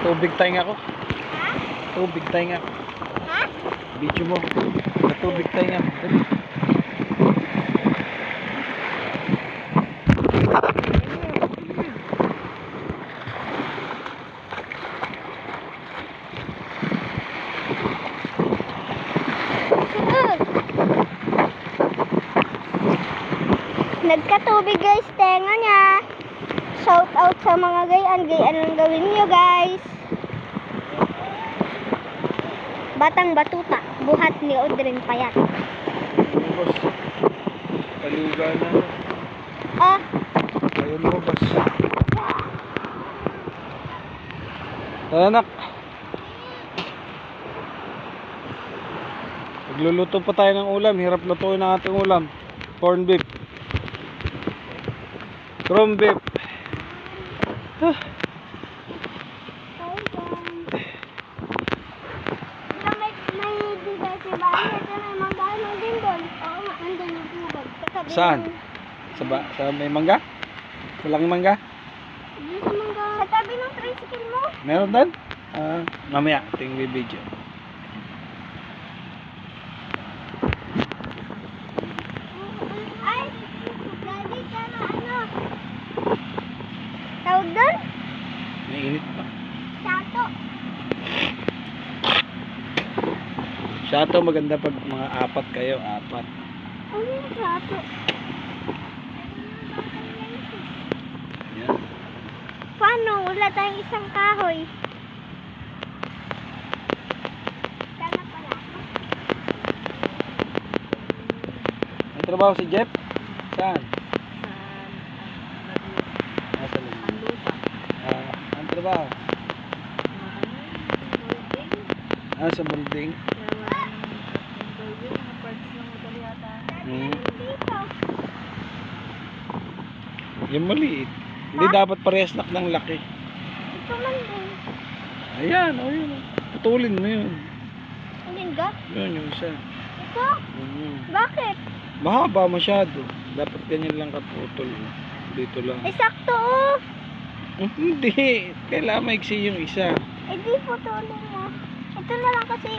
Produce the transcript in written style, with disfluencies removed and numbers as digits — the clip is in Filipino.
Tubig tayo ako. Ha? Tubig tayo ako. Ha? Video mo. Tubig tayo ako. Nagkatubig guys, tenga niya. Shout out sa mga gayan lang gawin niyo guys. Batang batuta, buhat ni Odrin Payat. Boss. Paluga na. Ah, Ayun mo, boss. Anak. Magluluto pa tayo ng ulam. Hirap lutuin ang ating ulam. Corn beef. Corn beef. Ah. may bigay si Bani at may manggano din doon. Oo nga, andun yung tubig. Saan? Sa may mangga? Walang mangga? Sa mangga. Sa tabi ng tricycle mo. Meron din? Mamaya, tingin video. Ay, daddy ka na ano? Tawag doon? Mainit pa. Sato. Shato maganda pag mga apat kayo, apat. Ano yung sato? Yan. Paano? Wala tayong isang kahoy. Sana pala. May trabaho si Jeff? Saan? Nasa loob. Ang trabaho? Sa building. Dito. Yung maliit. Hindi dapat parehas ng laki. Ito man din. Ayan, o yun. Putulin mo yun. Alin ka? Yun, yung isa. Ito? Bakit? Mahaba masyado. Dapat ganyan lang kaputol. Dito lang. Eh, sakto oh. Hindi. Kailangan maiksi yung isa. Eh, di putulin mo. Ito na lang kasi.